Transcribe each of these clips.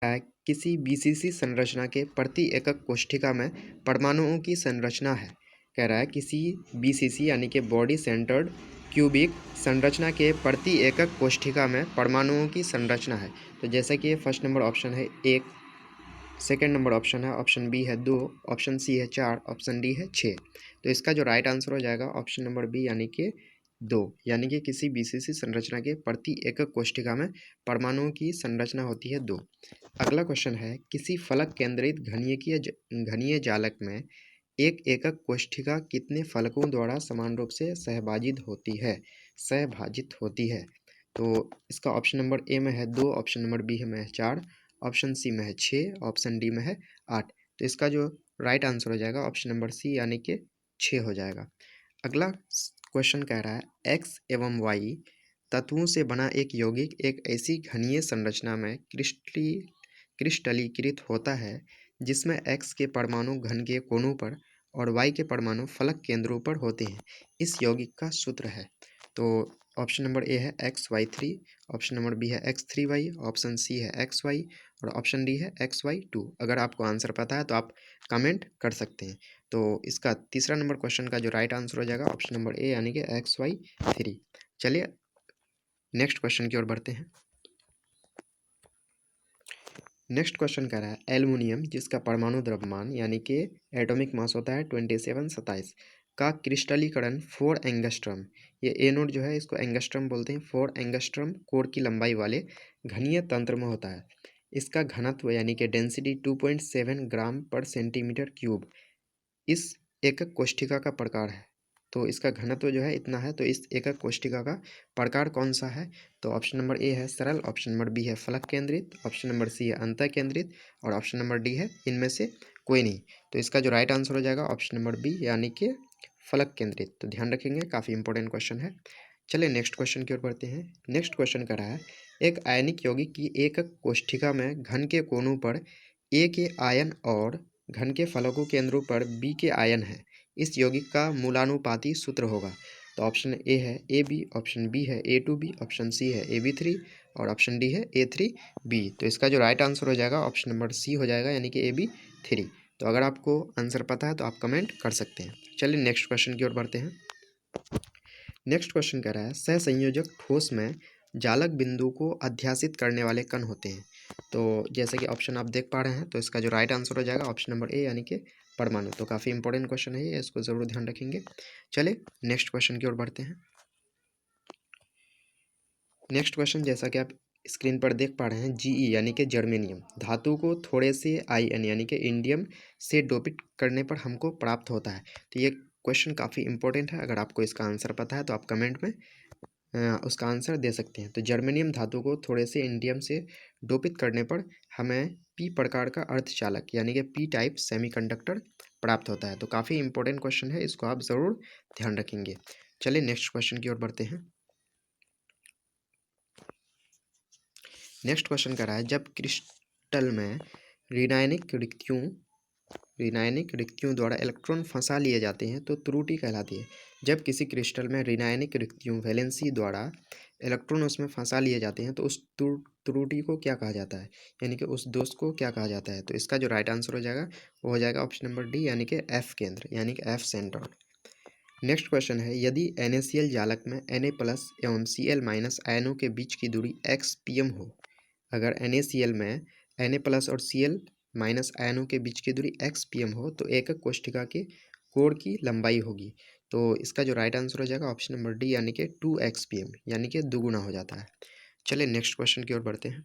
किसी बीसीसी संरचना के प्रति एकक कोशिका में परमाणुओं की संरचना है। कह रहा है किसी बीसीसी यानी कि बॉडी सेंटर्ड क्यूबिक संरचना के प्रति एकक कोशिका में परमाणुओं की संरचना है। तो जैसा कि फर्स्ट नंबर ऑप्शन है 1, सेकेंड नंबर ऑप्शन है, ऑप्शन बी है 2, ऑप्शन सी है 4, ऑप्शन डी है 6। तो इसका जो राइट आंसर हो जाएगा ऑप्शन नंबर बी यानी कि 2, यानी कि किसी बीसीसी संरचना के प्रति एकक कोशिका में परमाणुओं की संरचना होती है 2। अगला क्वेश्चन है किसी फलक केंद्रित घनीय जालक में एक एकक कोशिका कितने फलकों द्वारा समान रूप से सहभाजित होती है। तो इसका ऑप्शन नंबर ए में है 2, ऑप्शन नंबर बी में है 4, ऑप्शन सी में है 6, ऑप्शन डी में है 8। तो इसका जो राइट आंसर हो जाएगा ऑप्शन नंबर सी यानी कि 6 हो जाएगा। अगला क्वेश्चन कह रहा है एक्स एवं वाई तत्वों से बना एक यौगिक एक ऐसी घनीय संरचना में क्रिस्टलीकृत होता है जिसमें एक्स के परमाणु घन के कोनों पर और वाई के परमाणु फलक केंद्रों पर होते हैं। इस यौगिक का सूत्र है। तो ऑप्शन नंबर ए है XY3, ऑप्शन नंबर बी है X3Y, ऑप्शन सी है XY और ऑप्शन डी है XY2। अगर आपको आंसर पता है तो आप कमेंट कर सकते हैं। तो इसका तीसरा नंबर क्वेश्चन का जो राइट आंसर हो जाएगा ऑप्शन नंबर ए यानी कि XY3। चलिए नेक्स्ट क्वेश्चन की ओर बढ़ते हैं। नेक्स्ट क्वेश्चन कह रहा है एल्युमिनियम जिसका परमाणु द्रव्यमान यानी कि एटॉमिक मास होता है 27 का क्रिस्टलीकरण 4 एंगस्ट्रम, ये ए नोट जो है इसको एंगस्ट्रम बोलते हैं, 4 एंगस्ट्रम कोर की लंबाई वाले घनीय तंत्र में होता है। इसका घनत्व यानी कि डेंसिटी 2.7 ग्राम पर सेंटीमीटर क्यूब इस एकक कोशिका का प्रकार है। तो इसका घनत्व जो है इतना है। तो इस एकक कोशिका का प्रकार कौन सा है। तो ऑप्शन नंबर ए है सरल, ऑप्शन नंबर बी है फलक केंद्रित, ऑप्शन नंबर सी है अंतः केंद्रित और ऑप्शन नंबर डी है इनमें से कोई नहीं। तो इसका जो राइट आंसर हो जाएगा ऑप्शन नंबर बी यानी कि फलक केंद्रित। तो ध्यान रखेंगे, काफ़ी इंपॉर्टेंट क्वेश्चन है। चलिए नेक्स्ट क्वेश्चन की ओर बढ़ते हैं। नेक्स्ट क्वेश्चन कर रहा है एक आयनिक यौगिक की एकक कोशिका में घन के कोनों पर ए के आयन और घन के फलकों केंद्रों पर बी के आयन है। इस यौगिक का मूलानुपाती सूत्र होगा। तो ऑप्शन ए है AB, ऑप्शन बी है A2B, ऑप्शन सी है AB3 और ऑप्शन डी है A3B। तो इसका जो राइट आंसर हो जाएगा ऑप्शन नंबर सी हो जाएगा यानी कि AB3। तो अगर आपको आंसर पता है तो आप कमेंट कर सकते हैं। चलिए नेक्स्ट क्वेश्चन की ओर बढ़ते हैं। नेक्स्ट क्वेश्चन कह रहा है सहसंयोजक ठोस में जालक बिंदु को अध्यासित करने वाले कण होते हैं। तो जैसे कि ऑप्शन आप देख पा रहे हैं तो इसका जो राइट आंसर हो जाएगा ऑप्शन नंबर ए यानी कि परमाणु। तो काफ़ी इंपॉर्टेंट क्वेश्चन है ये, इसको ज़रूर ध्यान रखेंगे। चलिए नेक्स्ट क्वेश्चन की ओर बढ़ते हैं। नेक्स्ट क्वेश्चन जैसा कि आप स्क्रीन पर देख पा रहे हैं GE यानी कि जर्मेनियम धातु को थोड़े से IN यानी कि इंडियम से डोपित करने पर हमको प्राप्त होता है। तो ये क्वेश्चन काफ़ी इंपॉर्टेंट है। अगर आपको इसका आंसर पता है तो आप कमेंट में उसका आंसर दे सकते हैं। तो जर्मेनियम धातु को थोड़े से इंडियम से डोपित करने पर हमें P प्रकार का अर्धचालक यानी कि P टाइप सेमीकंडक्टर प्राप्त होता है। तो काफ़ी इंपॉर्टेंट क्वेश्चन है, इसको आप ज़रूर ध्यान रखेंगे। चलिए नेक्स्ट क्वेश्चन की ओर बढ़ते हैं। नेक्स्ट क्वेश्चन कह रहा है जब क्रिस्टल में ऋणायनिक रिक्तियों द्वारा इलेक्ट्रॉन फंसा लिए जाते हैं तो त्रुटि कहलाती है। जब किसी क्रिस्टल में ऋणायनिक रिक्तियों वैलेंसी द्वारा इलेक्ट्रॉन उसमें फंसा लिए जाते हैं तो उस त्रुटि को क्या कहा जाता है, यानी कि उस दोष को क्या कहा जाता है। तो इसका जो राइट आंसर हो जाएगा वो हो जाएगा ऑप्शन नंबर डी यानी कि एफ केंद्र यानी कि एफ सेंटर। नेक्स्ट क्वेश्चन है यदि NaCl जालक में Na+ एवं Cl- आयनों के बीच की दूरी x pm हो। अगर NaCl में Na+ और Cl- आयनों के बीच की दूरी x pm हो तो एकक कोशिका के कोण की लंबाई होगी। तो इसका जो राइट आंसर हो जाएगा ऑप्शन नंबर डी यानी कि 2x pm यानी कि दुगुना हो जाता है। चलिए नेक्स्ट क्वेश्चन की ओर बढ़ते हैं।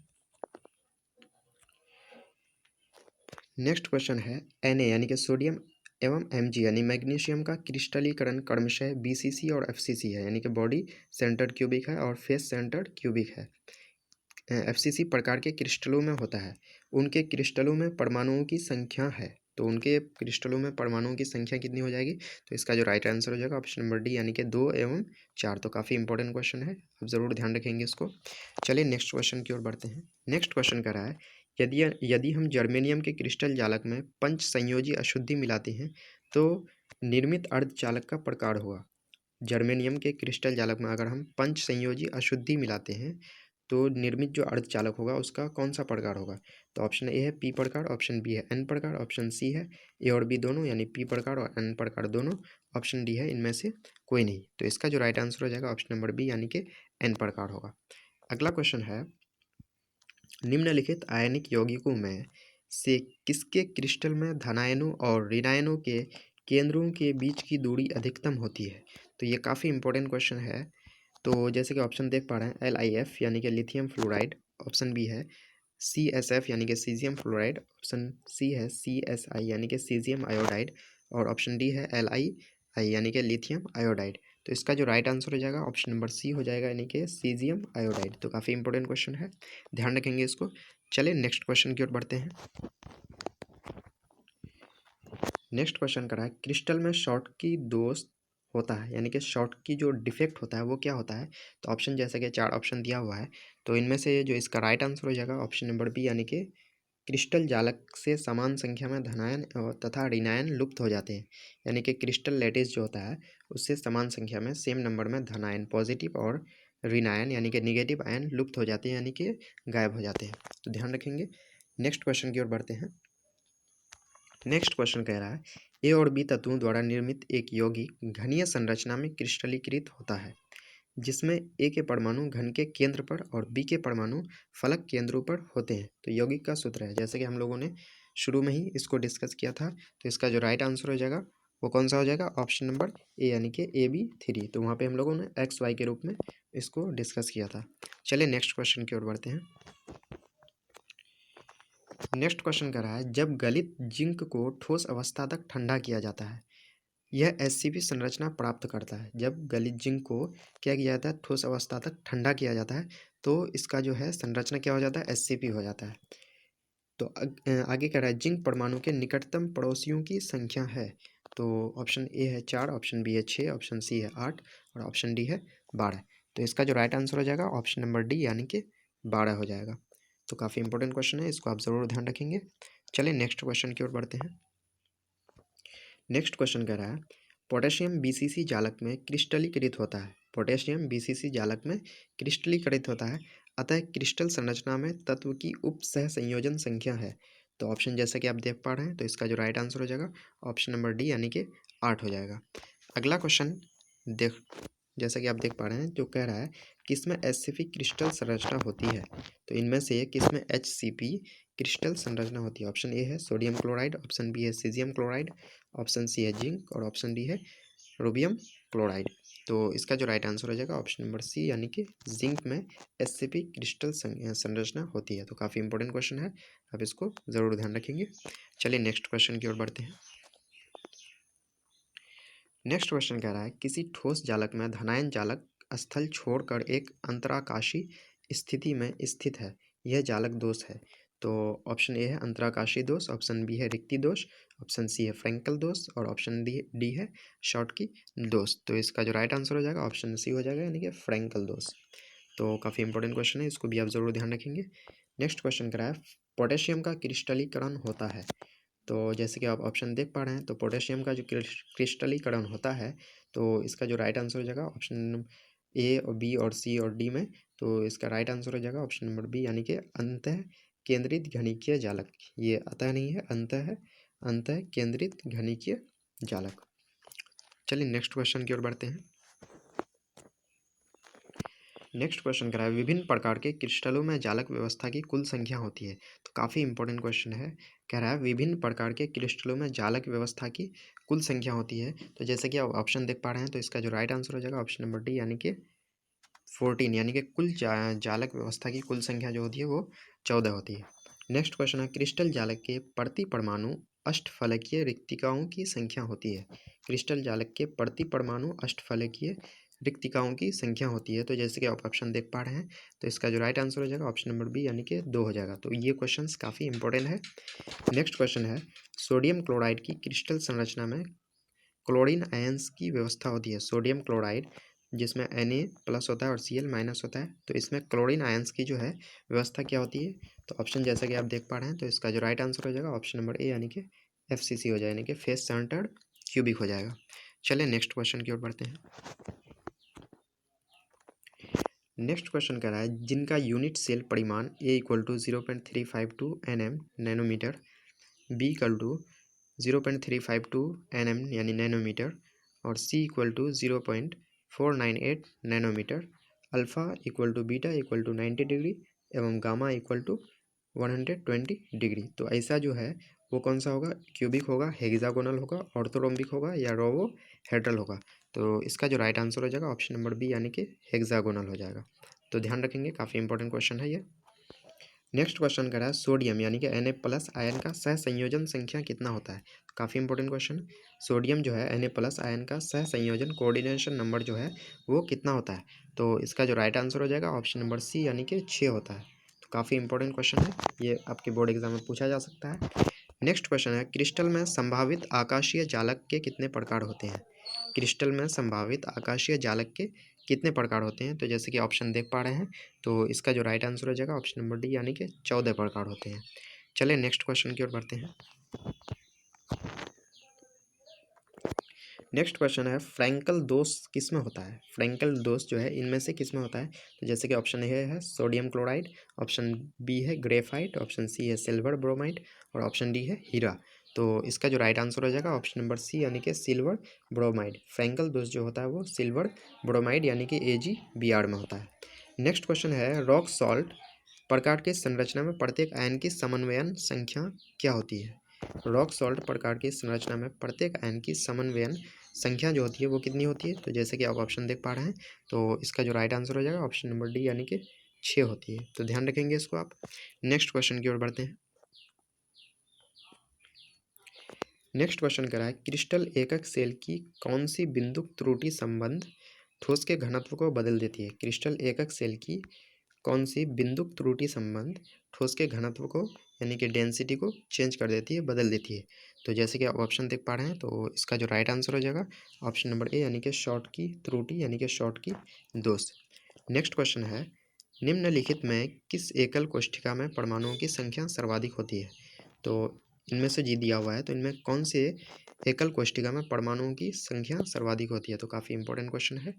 नेक्स्ट क्वेश्चन है Na यानी कि सोडियम एवं Mg यानी मैग्नीशियम का क्रिस्टलीकरण क्रमशः BCC और FCC है, यानी कि बॉडी सेंटर्ड क्यूबिक है और फेस सेंटर्ड क्यूबिक है। FCC प्रकार के क्रिस्टलों में होता है। उनके क्रिस्टलों में परमाणुओं की संख्या है। तो उनके क्रिस्टलों में परमाणुओं की संख्या कितनी हो जाएगी। तो इसका जो राइट आंसर हो जाएगा ऑप्शन नंबर डी यानी कि 2 एवं 4। तो काफ़ी इंपॉर्टेंट क्वेश्चन है, आप ज़रूर ध्यान रखेंगे इसको। चलिए नेक्स्ट क्वेश्चन की ओर बढ़ते हैं। नेक्स्ट क्वेश्चन कह रहा है यदि हम जर्मेनियम के क्रिस्टल जालक में पंच संयोजी अशुद्धि मिलाते हैं तो निर्मित अर्धचालक का प्रकार होगा। जर्मेनियम के क्रिस्टल जालक में अगर हम पंच संयोजी अशुद्धि मिलाते हैं तो निर्मित जो अर्धचालक होगा उसका कौन सा प्रकार होगा? तो ऑप्शन ए है पी प्रकार, ऑप्शन बी है एन प्रकार, ऑप्शन सी है ए और बी दोनों यानी पी प्रकार और एन प्रकार दोनों, ऑप्शन डी है इनमें से कोई नहीं। तो इसका जो राइट आंसर हो जाएगा ऑप्शन नंबर बी यानी कि एन प्रकार होगा। अगला क्वेश्चन है, निम्नलिखित आयनिक यौगिकों में से किसके क्रिस्टल में धनायनों और ऋणायनों के केंद्रों के बीच की दूरी अधिकतम होती है? तो ये काफ़ी इंपॉर्टेंट क्वेश्चन है। तो जैसे कि ऑप्शन देख पा रहे हैं, LiF यानी कि लिथियम फ्लोराइड, ऑप्शन बी है CSF यानी कि सीजियम फ्लोराइड, ऑप्शन सी है CSI यानी कि सीजियम आयोडाइड, और ऑप्शन डी है LiI यानी कि लिथियम आयोडाइड। तो इसका जो राइट आंसर हो जाएगा ऑप्शन नंबर सी हो जाएगा यानी कि सीजियम आयोडाइड। तो काफ़ी इंपॉर्टेंट क्वेश्चन है, ध्यान रखेंगे इसको। चलिए नेक्स्ट क्वेश्चन की ओर बढ़ते हैं। नेक्स्ट क्वेश्चन करा है, क्रिस्टल में शॉर्ट की दोष होता है यानी कि शॉर्ट की जो डिफेक्ट होता है वो क्या होता है? तो ऑप्शन जैसे कि 4 ऑप्शन दिया हुआ है, तो इनमें से जो इसका राइट आंसर हो जाएगा ऑप्शन नंबर बी यानी कि क्रिस्टल जालक से समान संख्या में धनायन तथा ऋणायन लुप्त हो जाते हैं। यानी कि क्रिस्टल लैटिस जो होता है उससे समान संख्या में सेम नंबर में धनायन पॉजिटिव और ऋणायन यानी कि निगेटिव आयन लुप्त हो जाते हैं यानी कि गायब हो जाते हैं। तो ध्यान रखेंगे। नेक्स्ट क्वेश्चन की ओर बढ़ते हैं। नेक्स्ट क्वेश्चन कह रहा है, ए और बी तत्वों द्वारा निर्मित एक यौगिक घनीय संरचना में क्रिस्टलीकृत होता है जिसमें ए के परमाणु घन के केंद्र पर और बी के परमाणु फलक केंद्रों पर होते हैं। तो यौगिक का सूत्र है, जैसे कि हम लोगों ने शुरू में ही इसको डिस्कस किया था। तो इसका जो राइट आंसर हो जाएगा वो कौन सा हो जाएगा? ऑप्शन नंबर ए यानी कि AB3। तो वहाँ पे हम लोगों ने XY के रूप में इसको डिस्कस किया था। चलिए नेक्स्ट क्वेश्चन की ओर बढ़ते हैं। नेक्स्ट क्वेश्चन कह रहा है, जब गलित जिंक को ठोस अवस्था तक ठंडा किया जाता है यह SCP संरचना प्राप्त करता है। जब गलित जिंक को क्या किया जाता है? ठोस अवस्था तक ठंडा किया जाता है तो इसका जो है संरचना क्या हो जाता है? SCP हो जाता है। तो आगे कह रहा है, जिंक परमाणु के निकटतम पड़ोसियों की संख्या है। तो ऑप्शन ए है 4, ऑप्शन बी है 6, ऑप्शन सी है 8 और ऑप्शन डी है 12। तो इसका जो राइट आंसर हो जाएगा ऑप्शन नंबर डी यानी कि 12 हो जाएगा। तो काफ़ी इंपॉर्टेंट क्वेश्चन है, इसको आप ज़रूर ध्यान रखेंगे। चलिए नेक्स्ट क्वेश्चन की ओर बढ़ते हैं। नेक्स्ट क्वेश्चन कह रहा है, पोटेशियम BCC जालक में क्रिस्टलीकृत होता है। पोटेशियम BCC जालक में क्रिस्टलीकृत होता है, अतः क्रिस्टल संरचना में तत्व की उप सह संयोजन संख्या है। तो ऑप्शन जैसा कि आप देख पा रहे हैं, तो इसका जो राइट आंसर हो जाएगा ऑप्शन नंबर डी यानी कि 8 हो जाएगा। अगला क्वेश्चन देख, जैसा कि आप देख पा रहे हैं, जो कह रहा है किसमें SCP क्रिस्टल संरचना होती है। तो इनमें से किसमें HCP क्रिस्टल संरचना होती है? ऑप्शन ए है सोडियम क्लोराइड, ऑप्शन बी है सीजियम क्लोराइड, ऑप्शन सी है जिंक और ऑप्शन डी है रोबियम क्लोराइड। तो इसका जो राइट आंसर हो जाएगा ऑप्शन नंबर सी यानी कि जिंक में SCP क्रिस्टल संरचना होती है। तो काफ़ी इंपॉर्टेंट क्वेश्चन है, आप इसको ज़रूर ध्यान रखेंगे। चलिए नेक्स्ट क्वेश्चन की ओर बढ़ते हैं। नेक्स्ट क्वेश्चन कह रहा है, किसी ठोस जालक में धनायन जालक स्थल छोड़कर एक अंतराकाशी स्थिति में स्थित है, यह जालक दोष है। तो ऑप्शन ए है अंतराकाशी दोष, ऑप्शन बी है रिक्ति दोष, ऑप्शन सी है फ्रैंकल दोष और ऑप्शन डी है शॉटकी दोष। तो इसका जो राइट आंसर हो जाएगा ऑप्शन सी हो जाएगा यानी कि फ्रैंकल दोष। तो काफ़ी इंपॉर्टेंट क्वेश्चन है, इसको भी आप ज़रूर ध्यान रखेंगे। नेक्स्ट क्वेश्चन कह रहा है, पोटेशियम का क्रिस्टलीकरण होता है। तो जैसे कि आप ऑप्शन देख पा रहे हैं, तो पोटेशियम का जो क्रिस्टलीकरण होता है तो इसका जो राइट आंसर हो जाएगा ऑप्शन ए और बी और सी और डी में। तो इसका राइट आंसर हो जाएगा ऑप्शन नंबर बी यानी कि अंतः केंद्रित घनिकीय जालक। ये अतः नहीं है, अंतः है, अंतः केंद्रित घनिकीय जालक। चलिए नेक्स्ट क्वेश्चन की ओर बढ़ते हैं। नेक्स्ट क्वेश्चन कह रहा है, विभिन्न प्रकार के क्रिस्टलों में जालक व्यवस्था की कुल संख्या होती है। तो काफ़ी इंपॉर्टेंट क्वेश्चन है, कह रहा है विभिन्न प्रकार के क्रिस्टलों में जालक व्यवस्था की कुल संख्या होती है। तो जैसे कि आप ऑप्शन देख पा रहे हैं, तो इसका जो राइट आंसर हो जाएगा ऑप्शन नंबर डी यानी कि 14, यानी कि कुल जालक व्यवस्था की कुल संख्या जो होती है वो 14 होती है। नेक्स्ट क्वेश्चन है, क्रिस्टल जालक के प्रति परमाणु अष्टफलकीय रिक्तिकाओं की संख्या होती है। क्रिस्टल जालक के प्रति परमाणु अष्टफलकीय रिक्तिकाओं की संख्या होती है। तो जैसे कि आप ऑप्शन देख पा रहे हैं, तो इसका जो राइट आंसर हो जाएगा ऑप्शन नंबर बी यानी कि 2 हो जाएगा। तो ये क्वेश्चन काफ़ी इंपॉर्टेंट है। नेक्स्ट क्वेश्चन है, सोडियम क्लोराइड की क्रिस्टल संरचना में क्लोरीन आयंस की व्यवस्था होती है। सोडियम क्लोराइड जिसमें Na+ होता है और Cl- होता है, तो इसमें क्लोरीन आयंस की जो है व्यवस्था क्या होती है? तो ऑप्शन जैसा कि आप देख पा रहे हैं, तो इसका जो राइट आंसर हो जाएगा ऑप्शन नंबर ए यानी कि FCC हो जाएगा, यानी कि फेस सेंटर्ड क्यूबिक हो जाएगा। चलिए नेक्स्ट क्वेश्चन की ओर बढ़ते हैं। नेक्स्ट क्वेश्चन कह रहा है जिनका यूनिट सेल परिमाण A = 0.352 nm nanometre, B = 0.352 nm यानी नैनोमीटर और C = 0.498 nanometre, alpha = beta = 90 degree एवं गामा = 120 डिग्री। तो ऐसा जो है वो कौन सा होगा, क्यूबिक होगा, हेक्सागोनल होगा, ऑर्थोरोम्बिक होगा या रोबोहेड्रल होगा। तो इसका जो राइट आंसर हो जाएगा ऑप्शन नंबर बी यानी कि हेक्सागोनल हो जाएगा। तो ध्यान रखेंगे, काफ़ी इंपॉर्टेंट क्वेश्चन है ये। नेक्स्ट क्वेश्चन कह रहा है सोडियम यानी कि Na+ आयन का सहसंयोजन संख्या कितना होता है। काफ़ी इंपॉर्टेंट क्वेश्चन। सोडियम जो है Na+ आयन का सहसंयोजन कोऑर्डिनेशन नंबर जो है वो कितना होता है। तो इसका जो राइट आंसर हो जाएगा ऑप्शन नंबर सी यानी कि 6 होता है। तो काफ़ी इंपॉर्टेंट क्वेश्चन है, ये आपके बोर्ड एग्जाम में पूछा जा सकता है। नेक्स्ट क्वेश्चन है क्रिस्टल में संभावित आकाशीय जालक के कितने प्रकार होते हैं। क्रिस्टल में संभावित आकाशीय जालक के कितने प्रकार होते हैं। तो जैसे कि ऑप्शन देख पा रहे हैं, तो इसका जो राइट आंसर हो जाएगा ऑप्शन नंबर डी यानी कि 14 प्रकार होते हैं। चलिए नेक्स्ट क्वेश्चन की ओर बढ़ते हैं। नेक्स्ट क्वेश्चन है फ्रैंकल दोष किस में होता है। फ्रैंकल दोष जो है इनमें से किस में होता है। तो जैसे कि ऑप्शन ए है सोडियम क्लोराइड, ऑप्शन बी है ग्रेफाइट, ऑप्शन सी है सिल्वर ब्रोमाइड और ऑप्शन डी है हीरा। तो इसका जो राइट आंसर हो जाएगा ऑप्शन नंबर सी यानी कि सिल्वर ब्रोमाइड। फ्रैंकल दोष जो होता है वो सिल्वर ब्रोमाइड यानी कि AgBr में होता है। नेक्स्ट क्वेश्चन है रॉक सॉल्ट प्रकार के संरचना में प्रत्येक आयन की समन्वयन संख्या क्या होती है। रॉक सॉल्ट प्रकार की संरचना में प्रत्येक आयन की समन्वयन संख्या जो होती है वो कितनी होती है। तो जैसे कि आप ऑप्शन देख पा रहे हैं, तो इसका जो राइट आंसर हो जाएगा ऑप्शन नंबर डी यानी कि 6 होती है। तो ध्यान रखेंगे इसको आप। नेक्स्ट क्वेश्चन की ओर बढ़ते हैं। नेक्स्ट क्वेश्चन कह रहा है क्रिस्टल एकक सेल की कौन सी बिंदुक त्रुटि संबंध ठोस के घनत्व को बदल देती है। क्रिस्टल एकक सेल की कौन सी बिंदुक त्रुटि संबंध ठोस के घनत्व को यानी कि डेंसिटी को चेंज कर देती है, बदल देती है। तो जैसे कि आप ऑप्शन देख पा रहे हैं, तो इसका जो राइट आंसर हो जाएगा ऑप्शन नंबर ए यानी कि शॉर्ट की त्रुटि यानी कि शॉर्ट की दोष। नेक्स्ट क्वेश्चन है निम्नलिखित में किस एकल कोष्ठिका में परमाणुओं की संख्या सर्वाधिक होती है। तो इनमें से जी दिया हुआ है, तो इनमें कौन से एकल कोष्ठिका में परमाणुओं की संख्या सर्वाधिक होती है। तो काफ़ी इंपॉर्टेंट क्वेश्चन है।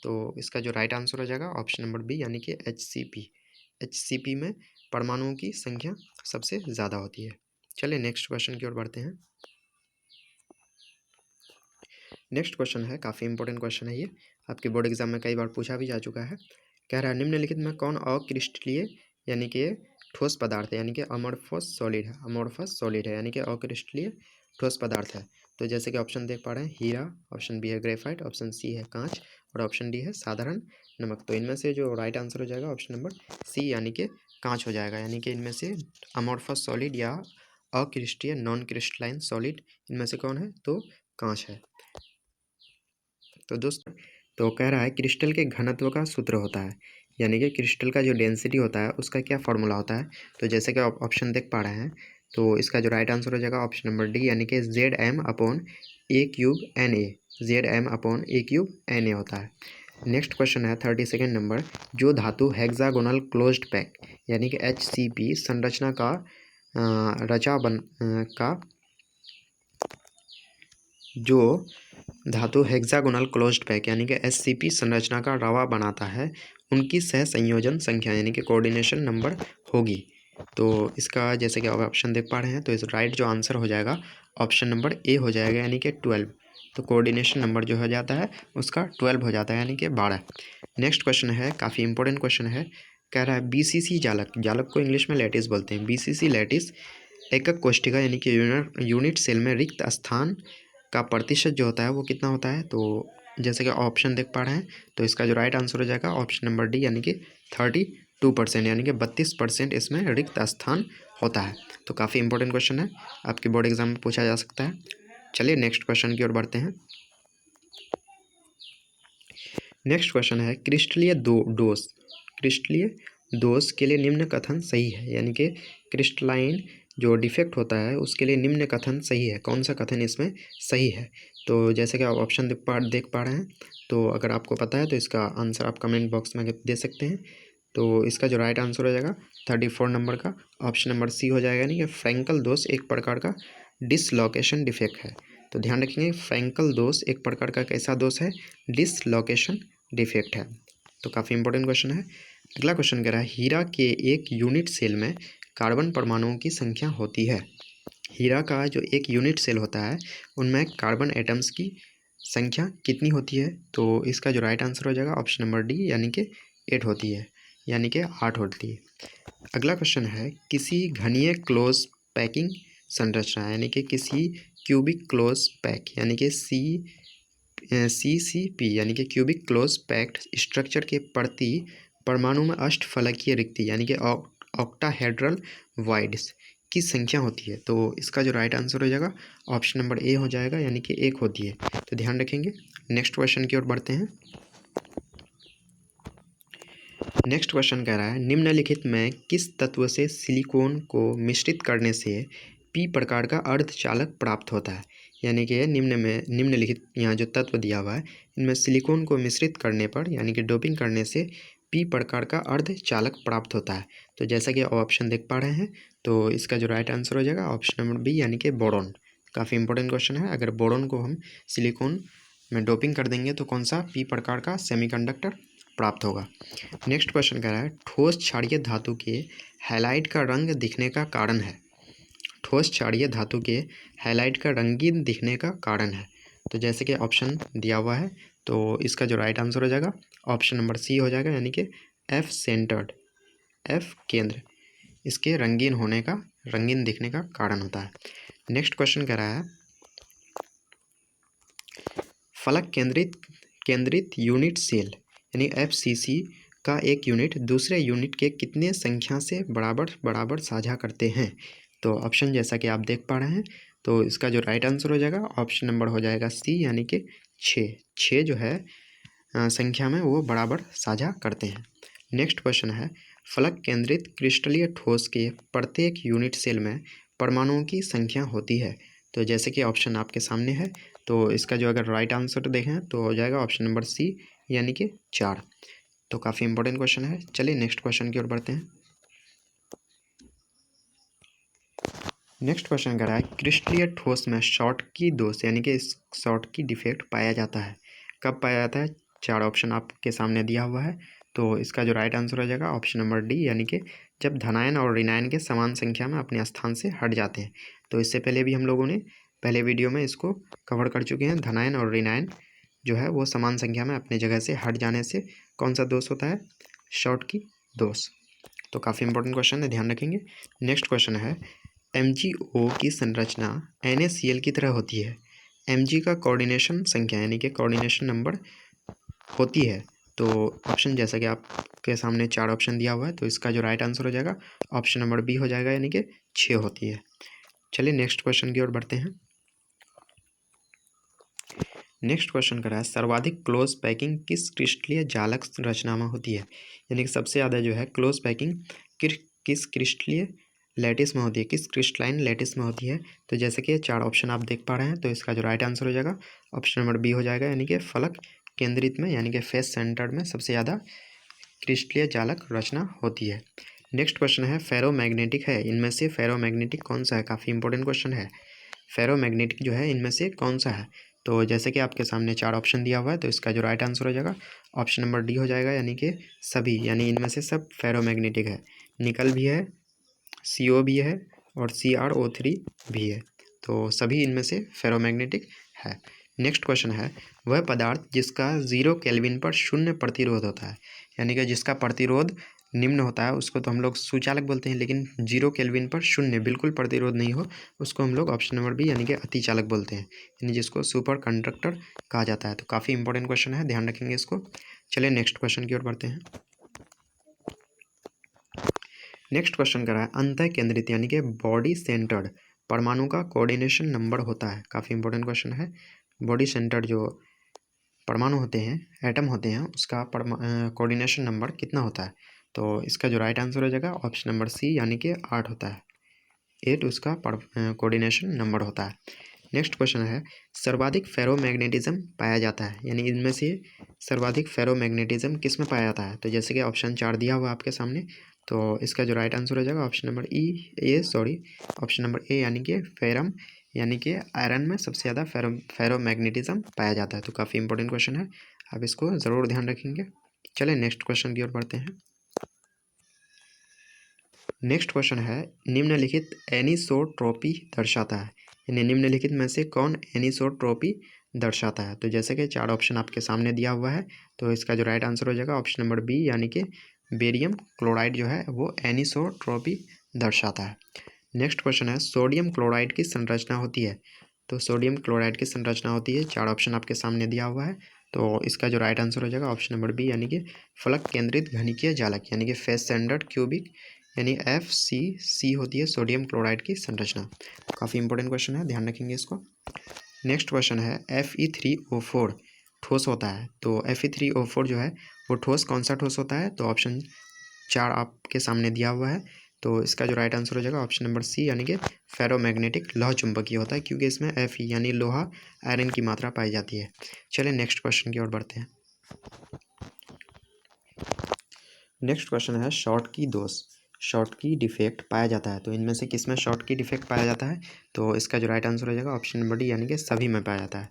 तो इसका जो राइट आंसर हो जाएगा ऑप्शन नंबर बी यानी कि HCP में परमाणुओं की संख्या सबसे ज़्यादा होती है। चलिए नेक्स्ट क्वेश्चन की ओर बढ़ते हैं। नेक्स्ट क्वेश्चन है काफ़ी इंपॉर्टेंट क्वेश्चन है, ये आपके बोर्ड एग्जाम में कई बार पूछा भी जा चुका है। कह रहा है निम्नलिखित में कौन अक्रिस्टलीय यानी कि ठोस पदार्थ है, यानी कि अमोर्फस सॉलिड है यानी कि अक्रिस्टलीय ठोस पदार्थ है। तो जैसे कि ऑप्शन देख पा रहे हैं हीरा, ऑप्शन बी है ग्रेफाइट, ऑप्शन सी है कांच और ऑप्शन डी है साधारण नमक। तो इनमें से जो राइट आंसर हो जाएगा ऑप्शन नंबर सी यानी कि कांच हो जाएगा। यानी कि इनमें से अमोर्फस सॉलिड या अक्रिस्टीय नॉन क्रिस्टलाइन सॉलिड इनमें से कौन है, तो कांच है। तो दोस्तों तो कह रहा है क्रिस्टल के घनत्व का सूत्र होता है, यानी कि क्रिस्टल का जो डेंसिटी होता है उसका क्या फॉर्मूला होता है। तो जैसे कि आप ऑप्शन देख पा रहे हैं, तो इसका जो राइट आंसर हो जाएगा ऑप्शन नंबर डी यानी कि Zm/A3Na होता है। नेक्स्ट क्वेश्चन है 32 नंबर जो धातु हेक्सागोनल क्लोज्ड पैक यानी कि HCP संरचना का जो धातु हेक्सागोनल क्लोज्ड पैक यानी कि HCP संरचना का रवा बनाता है उनकी सह संयोजन संख्या यानी कि कोऑर्डिनेशन नंबर होगी। तो इसका जैसे कि आप ऑप्शन देख पा रहे हैं, तो इस राइट जो आंसर हो जाएगा ऑप्शन नंबर ए हो जाएगा यानी कि 12। तो कोऑर्डिनेशन नंबर जो हो जाता है उसका 12 हो जाता है यानी कि 12। नेक्स्ट क्वेश्चन है काफ़ी इंपॉर्टेंट क्वेश्चन है। कह रहा है BCC जालक को इंग्लिश में लैटिस बोलते हैं। BCC लैटिस एकक कोष्ठिका यानी कि यूनिट सेल में रिक्त स्थान का प्रतिशत जो होता है वो कितना होता है। तो जैसे कि ऑप्शन देख पा रहे हैं, तो इसका जो राइट आंसर हो जाएगा ऑप्शन नंबर डी यानी कि 32% यानी कि 32% इसमें रिक्त स्थान होता है। तो काफ़ी इंपॉर्टेंट क्वेश्चन है, आपके बोर्ड एग्जाम में पूछा जा सकता है। चलिए नेक्स्ट क्वेश्चन की ओर बढ़ते हैं। नेक्स्ट क्वेश्चन है क्रिस्टलीय दोष के लिए निम्न कथन सही है, यानी कि क्रिस्टलाइन जो डिफेक्ट होता है उसके लिए निम्न कथन सही है। कौन सा कथन इसमें सही है। तो जैसे कि आप ऑप्शन देख पा रहे हैं, तो अगर आपको पता है तो इसका आंसर आप कमेंट बॉक्स में दे सकते हैं। तो इसका जो राइट आंसर हो जाएगा 34 नंबर का ऑप्शन नंबर सी हो जाएगा, यानी कि फ्रैंकल दोष एक प्रकार का डिसलोकेशन डिफेक्ट है। तो ध्यान रखेंगे फ्रैंकल दोष एक प्रकार का कैसा दोष है, डिसलोकेशन डिफेक्ट है। तो काफ़ी इंपॉर्टेंट क्वेश्चन है। अगला क्वेश्चन कह रहा है हीरा के एक यूनिट सेल में कार्बन परमाणुओं की संख्या होती है। हीरा का जो एक यूनिट सेल होता है उनमें कार्बन एटम्स की संख्या कितनी होती है? तो इसका जो राइट आंसर हो जाएगा ऑप्शन नंबर डी, यानी कि 8 होती है, यानी कि 8 होती है। अगला क्वेश्चन है किसी घनीय क्लोज पैकिंग संरचना यानी कि किसी क्यूबिक क्लोज पैक यानी कि CCP यानी कि क्यूबिक क्लोज पैक्ड स्ट्रक्चर के प्रति परमाणु में अष्टफलकीय रिक्ति यानी कि ऑक्टाहेड्रल वाइड्स की संख्या होती है। तो इसका जो राइट आंसर हो जाएगा ऑप्शन नंबर ए हो जाएगा, यानी कि 1 होती है। तो ध्यान रखेंगे। नेक्स्ट क्वेश्चन की ओर बढ़ते हैं। नेक्स्ट क्वेश्चन कह रहा है निम्नलिखित में किस तत्व से सिलिकॉन को मिश्रित करने से पी प्रकार का अर्धचालक प्राप्त होता है? यानी कि निम्नलिखित यहाँ जो तत्व दिया हुआ है इनमें सिलिकॉन को मिश्रित करने पर यानी कि डोपिंग करने से पी प्रकार का अर्धचालक प्राप्त होता है। तो जैसा कि ऑप्शन देख पा रहे हैं, तो इसका जो राइट आंसर हो जाएगा ऑप्शन नंबर बी, यानी कि बोरॉन। काफ़ी इंपॉर्टेंट क्वेश्चन है। अगर बोरॉन को हम सिलिकॉन में डोपिंग कर देंगे तो कौन सा पी प्रकार का सेमीकंडक्टर प्राप्त होगा। नेक्स्ट क्वेश्चन कह रहा है ठोस क्षारीय धातु के हैलाइड का रंग दिखने का कारण है। ठोस क्षारीय धातु के हैलाइड का रंगीन दिखने का कारण है। तो जैसे कि ऑप्शन दिया हुआ है, तो इसका जो राइट आंसर हो जाएगा ऑप्शन नंबर सी हो जाएगा, यानी कि एफ सेंटर्ड, एफ केंद्र इसके रंगीन दिखने का कारण होता है। नेक्स्ट क्वेश्चन कह रहा है फलक केंद्रित यूनिट सेल यानी FCC का एक यूनिट दूसरे यूनिट के कितने संख्या से बराबर साझा करते हैं? तो ऑप्शन जैसा कि आप देख पा रहे हैं, तो इसका जो राइट आंसर हो जाएगा ऑप्शन नंबर हो जाएगा सी, यानी कि 6 जो है संख्या में वो बराबर साझा करते हैं। नेक्स्ट क्वेश्चन है फलक केंद्रित क्रिस्टलीय ठोस के प्रत्येक यूनिट सेल में परमाणुओं की संख्या होती है। तो जैसे कि ऑप्शन आपके सामने है, तो इसका जो अगर राइट आंसर देखें तो हो जाएगा ऑप्शन नंबर सी, यानी कि 4। तो काफ़ी इंपॉर्टेंट क्वेश्चन है। चलिए नेक्स्ट क्वेश्चन की ओर बढ़ते हैं। नेक्स्ट क्वेश्चन कह रहा है क्रिस्टलीय ठोस में शॉर्टकी दोष यानी कि शॉर्टकी डिफेक्ट पाया जाता है। कब पाया जाता है? 4 ऑप्शन आपके सामने दिया हुआ है। तो इसका जो राइट आंसर हो जाएगा ऑप्शन नंबर डी, यानी कि जब धनायन और ऋणायन के समान संख्या में अपने स्थान से हट जाते हैं। तो इससे पहले भी हम लोगों ने पहले वीडियो में इसको कवर कर चुके हैं। धनायन और ऋणायन जो है वो समान संख्या में अपनी जगह से हट जाने से कौन सा दोष होता है? शॉर्टकी दोष। तो काफ़ी इंपॉर्टेंट क्वेश्चन है, ध्यान रखेंगे। नेक्स्ट क्वेश्चन है MgO की संरचना NaCl की तरह होती है। Mg का कोऑर्डिनेशन संख्या यानी कि कोऑर्डिनेशन नंबर होती है। तो ऑप्शन जैसा कि आपके सामने 4 ऑप्शन दिया हुआ है, तो इसका जो राइट आंसर हो जाएगा ऑप्शन नंबर बी हो जाएगा, यानी कि 6 होती है। चलिए नेक्स्ट क्वेश्चन की ओर बढ़ते हैं। नेक्स्ट क्वेश्चन कर रहा है सर्वाधिक क्लोज पैकिंग किस क्रिस्टलीय जालक रचना में होती है? यानी कि सबसे ज़्यादा जो है क्लोज पैकिंग किस क्रिस्टलीय लैटिस में होती है, किस क्रिस्टलाइन लैटिस में होती है? तो जैसे कि 4 ऑप्शन आप देख पा रहे हैं, तो इसका जो राइट आंसर हो जाएगा ऑप्शन नंबर बी हो जाएगा, यानी कि फलक केंद्रित में यानी कि फेस सेंटर्ड में सबसे ज़्यादा क्रिस्टलीय जालक रचना होती है। नेक्स्ट क्वेश्चन है फेरोमैग्नेटिक है, इनमें से फेरोमैग्नेटिक कौन सा है? काफ़ी इंपॉर्टेंट क्वेश्चन है। फेरोमैग्नेटिक जो है इनमें से कौन सा है? तो जैसे कि आपके सामने 4 ऑप्शन दिया हुआ है, तो इसका जो राइट आंसर हो जाएगा ऑप्शन नंबर डी हो जाएगा, यानी कि सभी, यानी इनमें से सब फेरोमैग्नेटिक है। निकल भी है, CO भी है और CrO3 भी है। तो सभी इनमें से फेरोमैग्नेटिक है। नेक्स्ट क्वेश्चन है वह पदार्थ जिसका 0 केल्विन पर शून्य प्रतिरोध होता है, यानी कि जिसका प्रतिरोध निम्न होता है उसको तो हम लोग सुचालक बोलते हैं, लेकिन 0 केल्विन पर शून्य बिल्कुल प्रतिरोध नहीं हो उसको हम लोग ऑप्शन नंबर बी यानी कि अतिचालक बोलते हैं, यानी जिसको सुपर कंडक्टर कहा जाता है। तो काफ़ी इंपॉर्टेंट क्वेश्चन है, ध्यान रखेंगे इसको। चलिए नेक्स्ट क्वेश्चन की ओर बढ़ते हैं। नेक्स्ट क्वेश्चन कर रहा है अंतः केंद्रित यानी कि बॉडी सेंटर्ड परमाणु का कोऑर्डिनेशन नंबर होता है। काफ़ी इंपॉर्टेंट क्वेश्चन है। बॉडी सेंटर्ड जो परमाणु होते हैं, एटम होते हैं, उसका कोऑर्डिनेशन नंबर कितना होता है? तो इसका जो राइट आंसर हो जाएगा ऑप्शन नंबर सी, यानी कि 8 होता है। 8 उसका कोऑर्डिनेशन नंबर होता है। नेक्स्ट क्वेश्चन है सर्वाधिक फेरोमैग्नेटिज्म पाया जाता है, यानी इनमें से सर्वाधिक फेरोमैग्नेटिज्म किस में पाया जाता है? तो जैसे कि ऑप्शन 4 दिया हुआ आपके सामने, तो इसका जो राइट आंसर हो जाएगा option number option number A, यानी कि फेरम, यानी कि आयरन में सबसे ज़्यादा फेरोमैग्नेटिज्म पाया जाता है। तो काफ़ी इंपॉर्टेंट क्वेश्चन है, आप इसको ज़रूर ध्यान रखेंगे। चलिए नेक्स्ट क्वेश्चन की ओर बढ़ते हैं। नेक्स्ट क्वेश्चन है निम्नलिखित एनिसोट्रॉपी दर्शाता है, यानी निम्नलिखित में से कौन एनिसोट्रॉपी दर्शाता है। तो जैसे कि 4 ऑप्शन आपके सामने दिया हुआ है, तो इसका जो राइट आंसर हो जाएगा ऑप्शन नंबर बी, यानी कि बेरियम क्लोराइड जो है वो एनिसोट्रॉपी दर्शाता है। नेक्स्ट क्वेश्चन है सोडियम क्लोराइड की संरचना होती है। तो सोडियम क्लोराइड की संरचना होती है, 4 ऑप्शन आपके सामने दिया हुआ है, तो इसका जो राइट आंसर हो जाएगा ऑप्शन नंबर बी, यानी कि फलक केंद्रित घनिकीय जालक, यानी कि फेस सेंटर्ड क्यूबिक, यानी FCC होती है सोडियम क्लोराइड की संरचना। काफ़ी इंपॉर्टेंट क्वेश्चन है, ध्यान रखेंगे इसको। नेक्स्ट क्वेश्चन है Fe3O4 ठोस होता है। तो Fe3O4 जो है वो ठोस कौन सा ठोस होता है। तो ऑप्शन 4 आपके सामने दिया हुआ है, तो इसका जो राइट आंसर हो जाएगा ऑप्शन नंबर सी, यानी कि फेरोमैग्नेटिक लौह चुंबकीय होता है, क्योंकि इसमें Fe यानी लोहा आयरन की मात्रा पाई जाती है। चलिए नेक्स्ट क्वेश्चन की ओर बढ़ते हैं। नेक्स्ट क्वेश्चन है शॉर्ट की दोष, शॉर्ट की डिफेक्ट पाया जाता है। तो इनमें से किस में शॉर्ट की डिफेक्ट पाया जाता है। तो इसका जो राइट आंसर हो जाएगा ऑप्शन नंबर डी, यानी कि सभी में पाया जाता है।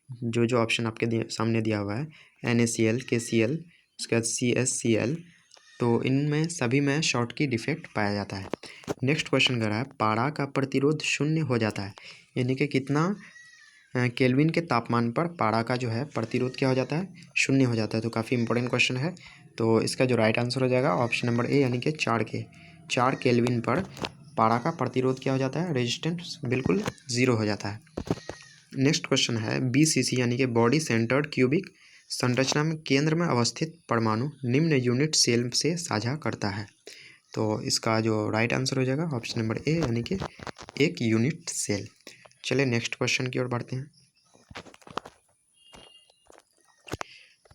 जो ऑप्शन आपके सामने दिया हुआ है NaCl, KCl, उसके बाद CSCl, तो इनमें सभी में शॉर्ट की डिफेक्ट पाया जाता है। नेक्स्ट क्वेश्चन कर रहा है पारा का प्रतिरोध शून्य हो जाता है, यानी कि कितना केल्विन के तापमान पर पारा का जो है प्रतिरोध क्या हो जाता है, शून्य हो जाता है। तो काफ़ी इंपॉर्टेंट क्वेश्चन है, तो इसका जो राइट आंसर हो जाएगा ऑप्शन नंबर ए, यानी कि 4 केल्विन पर पारा का प्रतिरोध क्या हो जाता है, रेजिस्टेंस बिल्कुल 0 हो जाता है। नेक्स्ट क्वेश्चन है BCC, यानी कि बॉडी सेंटर्ड क्यूबिक संरचना में केंद्र में अवस्थित परमाणु निम्न यूनिट सेल से साझा करता है। तो इसका जो राइट आंसर हो जाएगा ऑप्शन नंबर ए, यानी कि 1 यूनिट सेल। चलिए नेक्स्ट क्वेश्चन की ओर बढ़ते हैं।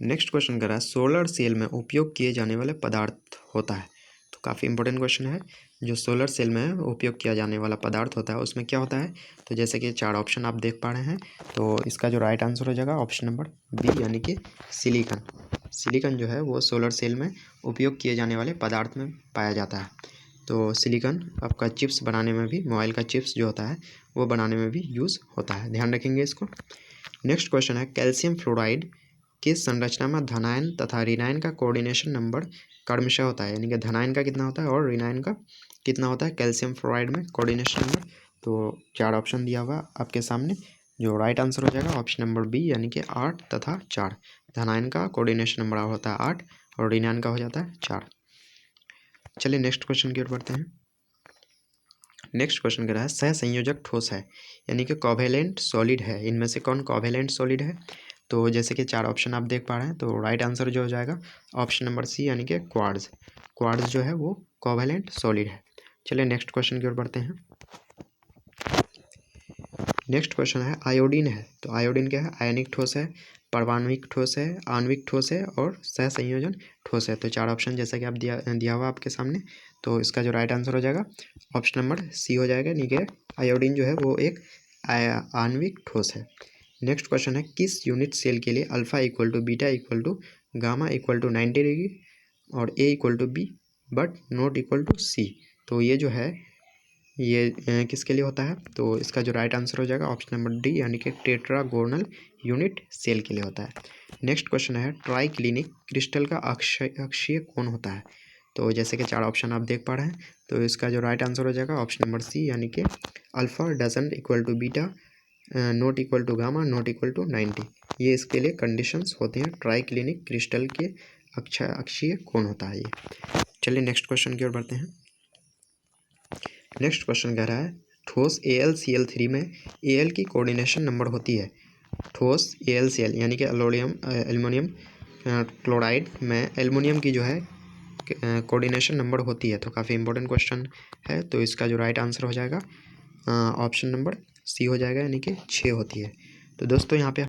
नेक्स्ट क्वेश्चन कर रहा है सोलर सेल में उपयोग किए जाने वाले पदार्थ होता है। तो काफ़ी इंपॉर्टेंट क्वेश्चन है, जो सोलर सेल में उपयोग किया जाने वाला पदार्थ होता है उसमें क्या होता है। तो जैसे कि 4 ऑप्शन आप देख पा रहे हैं, तो इसका जो राइट आंसर हो जाएगा ऑप्शन नंबर बी, यानी कि सिलिकॉन। सिलिकॉन जो है वो सोलर सेल में उपयोग किए जाने वाले पदार्थ में पाया जाता है। तो सिलिकॉन आपका चिप्स बनाने में भी, मोबाइल का चिप्स जो होता है वो बनाने में भी यूज़ होता है, ध्यान रखेंगे इसको। नेक्स्ट क्वेश्चन है कैल्शियम फ्लोराइड की संरचना में धनायन तथा ऋणायन का कोऑर्डिनेशन नंबर क्रमशः होता है, यानी कि धनायन का कितना होता है और ऋणायन का कितना होता है कैल्शियम फ्लोराइड में कोऑर्डिनेशन नंबर। तो 4 ऑप्शन दिया हुआ आपके सामने, जो राइट आंसर हो जाएगा ऑप्शन नंबर बी, यानी कि 8 तथा 4। धनायन का कोऑर्डिनेशन नंबर होता है 8 और ऋणायन का हो जाता है 4। चलिए नेक्स्ट क्वेश्चन की ओर बढ़ते हैं। नेक्स्ट क्वेश्चन कह रहा है सहसंयोजक ठोस है, यानी कि कोवेलेंट सॉलिड है। इनमें से कौन कोवेलेंट सॉलिड है। तो जैसे कि 4 ऑप्शन आप देख पा रहे हैं, तो राइट आंसर जो हो जाएगा ऑप्शन नंबर सी, यानी कि क्वार्ट्ज। क्वार्ट्ज जो है वो कोवेलेंट सॉलिड है। चलिए नेक्स्ट क्वेश्चन की ओर बढ़ते हैं। नेक्स्ट क्वेश्चन है आयोडीन है। तो आयोडीन क्या है, आयनिक ठोस है, परमाणुिक ठोस है, आणविक ठोस है और सहसंयोजन ठोस है। तो 4 ऑप्शन जैसा कि आप दिया हुआ आपके सामने, तो इसका जो राइट आंसर हो जाएगा ऑप्शन नंबर सी हो जाएगा, यानी कि आयोडीन जो है वो एक आणविक ठोस है। नेक्स्ट क्वेश्चन है किस यूनिट सेल के लिए alpha equal to beta equal to gamma equal to 90 degree और A equal to B but not equal to C. तो ये जो है ये किसके लिए होता है। तो इसका जो राइट आंसर हो जाएगा ऑप्शन नंबर डी, यानी कि टेट्रागोनल यूनिट सेल के लिए होता है। नेक्स्ट क्वेश्चन है ट्राइक्लिनिक क्रिस्टल का अक्षीय कोण होता है। तो जैसे कि 4 ऑप्शन आप देख पा रहे हैं, तो इसका जो राइट आंसर हो जाएगा ऑप्शन नंबर सी, यानी कि alpha doesn't equal to beta, not equal to gamma, not equal to 90। ये इसके लिए कंडीशंस होती हैं, ट्राइक्लिनिक क्रिस्टल के अक्षीय कोण होता है ये। चलिए नेक्स्ट क्वेश्चन की ओर बढ़ते हैं। नेक्स्ट क्वेश्चन कह रहा है ठोस AlCl3 में Al की कोऑर्डिनेशन नंबर होती है। ठोस AlCl यानी कि एल्युमिनियम क्लोराइड में एल्युमिनियम की जो है कोऑर्डिनेशन नंबर होती है। तो काफ़ी इंपॉर्टेंट क्वेश्चन है, तो इसका जो राइट आंसर हो जाएगा ऑप्शन नंबर सी हो जाएगा, यानी कि 6 होती है। तो दोस्तों यहाँ पे